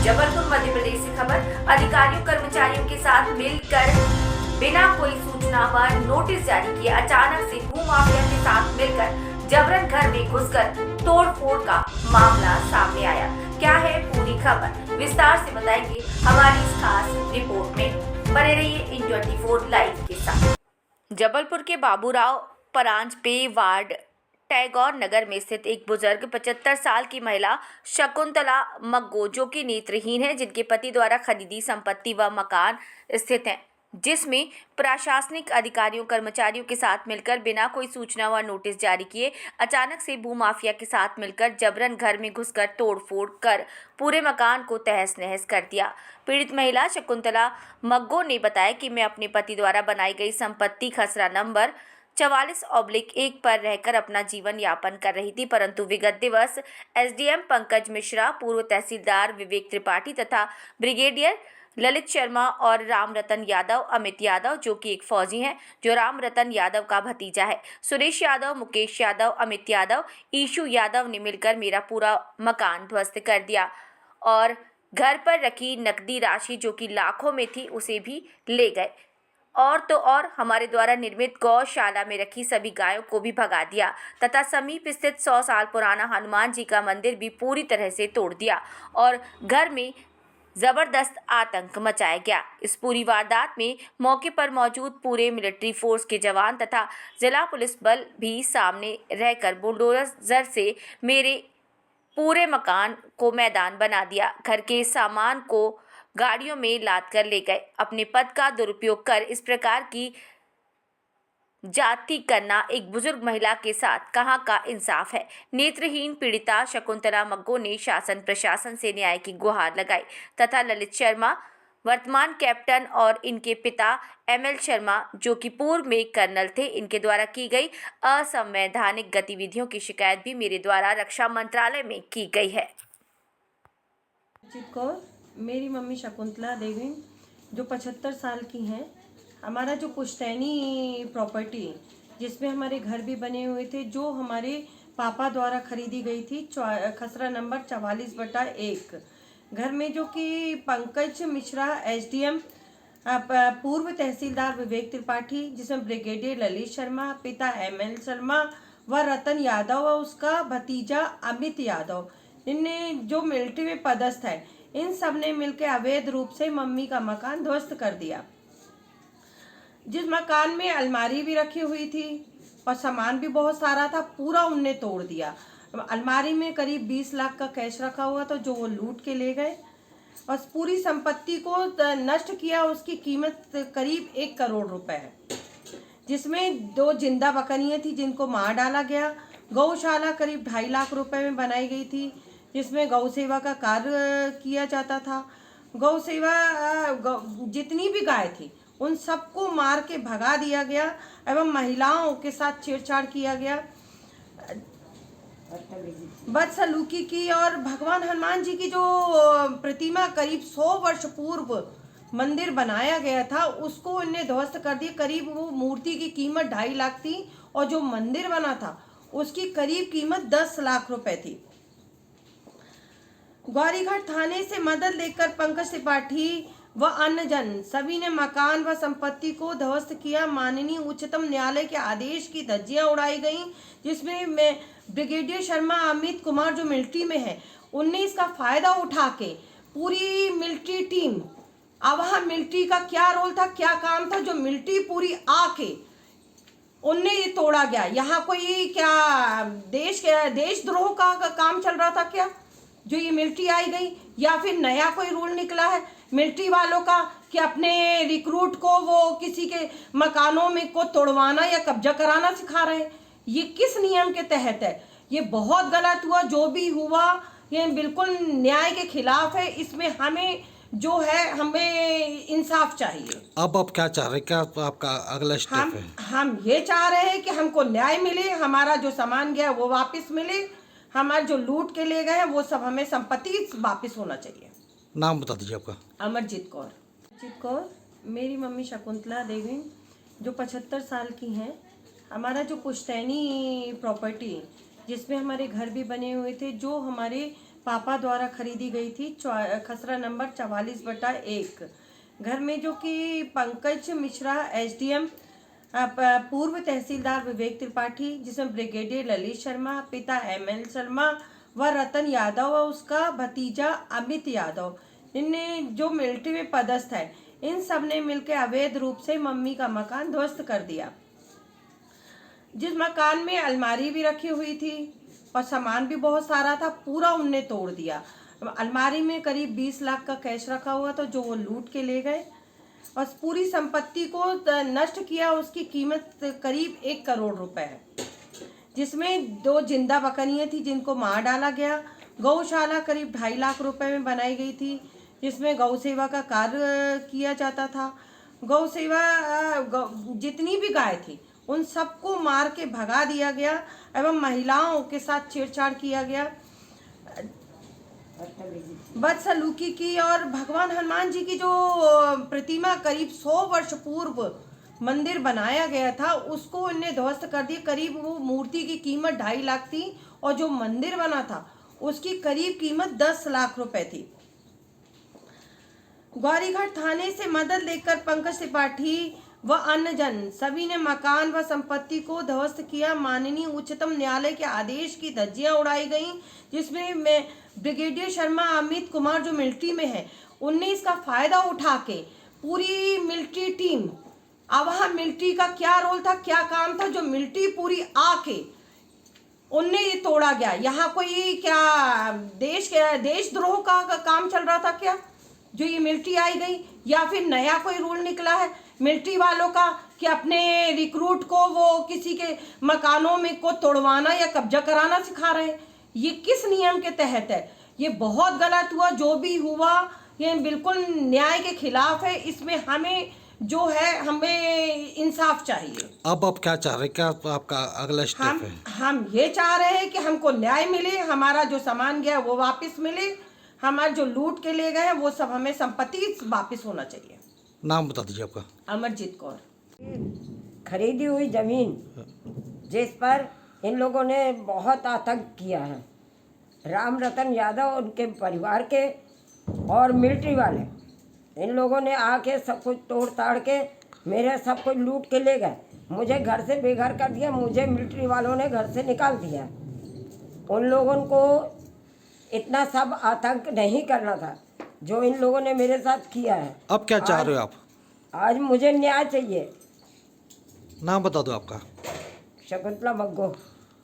जबलपुर मध्य प्रदेश से खबर। अधिकारियों कर्मचारियों के साथ मिलकर बिना कोई सूचना व नोटिस जारी किए अचानक से भूमाफिया के साथ मिलकर जबरन घर में घुसकर तोड़फोड़ का मामला सामने आया। क्या है पूरी खबर, विस्तार से बताएंगे हमारी इस खास रिपोर्ट में। बने रहिए इन 24 लाइव के साथ। जबलपुर के बाबूराव परांजपे वार्ड टैगोर नगर में स्थित एक बुजुर्ग 75 साल की महिला शकुंतला मग्गो, जो कि नेत्रहीन है, जिनके पति द्वारा खरीदी संपत्ति व मकान स्थित है, जिसमें प्रशासनिक अधिकारियों कर्मचारियों के साथ मिलकर बिना कोई सूचना व नोटिस जारी किए अचानक से भूमाफिया के साथ मिलकर जबरन घर में घुसकर तोड़फोड़ कर पूरे मकान को तहस नहस कर दिया। पीड़ित महिला शकुंतला मग्गो ने बताया कि मैं अपने पति द्वारा बनाई गई संपत्ति खसरा नंबर 44/1 पर रहकर अपना जीवन यापन कर रही थी, परंतु विगत दिवस एसडीएम पंकज मिश्रा, पूर्व तहसीलदार विवेक त्रिपाठी तथा ब्रिगेडियर ललित शर्मा और राम रतन यादव, अमित यादव जो कि एक फौजी हैं, जो राम रतन यादव का भतीजा है, सुरेश यादव, मुकेश यादव, अमित यादव, ईशु यादव ने मिलकर मेरा पूरा मकान ध्वस्त कर दिया और घर पर रखी नकदी राशि जो कि लाखों में थी उसे भी ले गए। और तो और हमारे द्वारा निर्मित गौशाला में रखी सभी गायों को भी भगा दिया तथा समीप स्थित 100 साल पुराना हनुमान जी का मंदिर भी पूरी तरह से तोड़ दिया और घर में जबरदस्त आतंक मचाया गया। इस पूरी वारदात में मौके पर मौजूद पूरे मिलिट्री फोर्स के जवान तथा जिला पुलिस बल भी सामने रहकर बुलडोजर से मेरे पूरे मकान को मैदान बना दिया। घर के सामान को गाड़ियों में लाद कर ले गए। अपने पद का दुरुपयोग कर इस प्रकार की जाति करना एक बुजुर्ग महिला के साथ कहाँ का इंसाफ है। नेत्रहीन पीड़िता शकुंतला मग्गो ने शासन प्रशासन से न्याय की गुहार लगाई तथा ललित शर्मा, वर्तमान कैप्टन, और इनके पिता एमएल शर्मा जो कि पूर्व में कर्नल थे, इनके द्वारा की गई असंवैधानिक गतिविधियों की शिकायत भी मेरे द्वारा रक्षा मंत्रालय में की गई है। मेरी मम्मी शकुंतला देवी जो 75 साल की हैं, हमारा जो पुश्तैनी प्रॉपर्टी जिसमें हमारे घर भी बने हुए थे, जो हमारे पापा द्वारा खरीदी गई थी, खसरा नंबर 44/1 घर में, जो कि पंकज मिश्रा एसडीएम, पूर्व तहसीलदार विवेक त्रिपाठी, जिसमें ब्रिगेडियर ललित शर्मा, पिता एमएल शर्मा व रतन यादव व उसका भतीजा अमित यादव, इनने जो मिलिट्री में पदस्थ है, इन सब ने मिलकर अवैध रूप से मम्मी का मकान ध्वस्त कर दिया। जिस मकान में अलमारी भी रखी हुई थी और सामान भी बहुत सारा था, पूरा उनने तोड़ दिया। अलमारी में करीब 20 लाख का कैश रखा हुआ था जो वो लूट के ले गए और पूरी संपत्ति को नष्ट किया। उसकी कीमत करीब 1 करोड़ रुपए है, जिसमें 2 जिंदा बकरियां थी जिनको मार डाला गया। गौशाला करीब 2.5 लाख रुपए में बनाई गई थी, जिसमें गौ सेवा का कार्य किया जाता था। गौ सेवा जितनी भी गाय थी उन सबको मार के भगा दिया गया एवं महिलाओं के साथ छेड़छाड़ किया गया, बदसलूकी की। और भगवान हनुमान जी की जो प्रतिमा करीब 100 वर्ष पूर्व मंदिर बनाया गया था, उसको इन्हें ध्वस्त कर दिया। करीब वो मूर्ति की कीमत 2.5 लाख थी और जो मंदिर बना था उसकी करीब कीमत 10 लाख रुपए थी। गौरीघाट थाने से मदद लेकर पंकज त्रिपाठी व अन्य जन सभी ने मकान व संपत्ति को ध्वस्त किया। माननीय उच्चतम न्यायालय के आदेश की धज्जियां उड़ाई गईं, जिसमें मैं ब्रिगेडियर शर्मा अमित कुमार जो मिलिट्री में है, उनने इसका फायदा उठा के पूरी मिलिट्री टीम, अब वहाँ मिलिट्री का क्या रोल था, क्या काम था, जो मिलिट्री पूरी आके उनने ये तोड़ा गया। यहाँ कोई क्या देशद्रोह का काम चल रहा था क्या, जो ये मिलिट्री आई गई, या फिर नया कोई रूल निकला है मिलिट्री वालों का कि अपने रिक्रूट को वो किसी के मकानों में को तोड़वाना या कब्जा कराना सिखा रहे हैं? ये किस नियम के तहत है? ये बहुत गलत हुआ। जो भी हुआ ये बिल्कुल न्याय के खिलाफ है। इसमें हमें जो है, हमें इंसाफ चाहिए। अब आप क्या चाह रहे हैं, क्या आपका अगला स्टेप है? हम ये चाह रहे हैं कि हमको न्याय मिले, हमारा जो सामान गया वो वापस मिले, हमारे जो लूट के ले गए हैं वो सब हमें संपत्ति वापस होना चाहिए। नाम बता दीजिए आपका। अमरजीत कौर। मेरी मम्मी शकुंतला देवी जो 75 साल की हैं, हमारा जो पुश्तैनी प्रॉपर्टी जिसमें हमारे घर भी बने हुए थे, जो हमारे पापा द्वारा खरीदी गई थी खसरा नंबर 44/1। घर में जो कि पंकज मिश्रा एसडीएम, पूर्व तहसीलदार विवेक त्रिपाठी, जिसमें ब्रिगेडियर ललित शर्मा, पिता ML शर्मा व रतन यादव और उसका भतीजा अमित यादव, इनने जो मिलिट्री में पदस्थ है, इन सब ने मिलकर अवैध रूप से मम्मी का मकान ध्वस्त कर दिया। जिस मकान में अलमारी भी रखी हुई थी और सामान भी बहुत सारा था, पूरा उनने तोड़ दिया। अलमारी में करीब 20 लाख का कैश रखा हुआ था, जो वो लूट के ले गए और पूरी संपत्ति को नष्ट किया। उसकी कीमत करीब 1 करोड़ रुपए है, जिसमें 2 जिंदा बकरियां थी जिनको मार डाला गया। गौशाला करीब 2.5 लाख रुपए में बनाई गई थी, जिसमें गौ सेवा का कार्य किया जाता था। गौ सेवा जितनी भी गाय थी उन सबको मार के भगा दिया गया एवं महिलाओं के साथ छेड़छाड़ किया गया, बदसलूकी की। और भगवान हनुमान जी की जो प्रतिमा करीब 100 वर्ष पूर्व मंदिर बनाया गया था, उसको इन्हें ध्वस्त कर दिया। करीब वो मूर्ति की कीमत 2.5 लाख थी और जो मंदिर बना था उसकी करीब कीमत 10 लाख रुपए थी। ग्वारीघाट थाने से मदद लेकर पंकज त्रिपाठी व अन्य जन सभी ने मकान व संपत्ति को ध्वस्त किया। माननीय उच्चतम न्यायालय के आदेश की धज्जियां उड़ाई गईं, जिसमें ब्रिगेडियर शर्मा अमित कुमार जो मिलिट्री में है, उनने इसका फायदा उठा के पूरी मिलिट्री टीम, अब वहाँ मिलिट्री का क्या रोल था, क्या काम था, जो मिलिट्री पूरी आके उनने ये तोड़ा गया। यहाँ कोई क्या देशद्रोह का काम चल रहा था क्या, जो ये मिलिट्री आई गई, या फिर नया कोई रूल निकला है मिलिट्री वालों का कि अपने रिक्रूट को वो किसी के मकानों में को तोड़वाना या कब्जा कराना सिखा रहे हैं। ये किस नियम के तहत है? ये बहुत गलत हुआ। जो भी हुआ ये बिल्कुल न्याय के खिलाफ है। इसमें हमें जो है, हमें इंसाफ चाहिए। अब आप क्या चाह रहे हैं, क्या आपका अगला स्टेप है? हम ये चाह रहे हैं कि हमको न्याय मिले, हमारा जो सामान गया वो वापस मिले, हमारे जो लूट के ले गए हैं वो सब, हमें संपत्ति वापस होना चाहिए। नाम बता दीजिए आपका। अमरजीत कौर। खरीदी हुई जमीन जिस पर इन लोगों ने बहुत आतंक किया है, राम रतन यादव उनके परिवार के और मिलिट्री वाले, इन लोगों ने आके सब कुछ तोड़ ताड़ के मेरे सब कुछ लूट के ले गए। मुझे घर से बेघर कर दिया, मुझे मिलिट्री वालों ने घर से निकाल दिया। उन लोगों को इतना सब आतंक नहीं करना था जो इन लोगों ने मेरे साथ किया है। अब क्या चाह रहे हो आप? आज मुझे न्याय चाहिए। नाम बता दो आपका। शकुंतला मग्गो।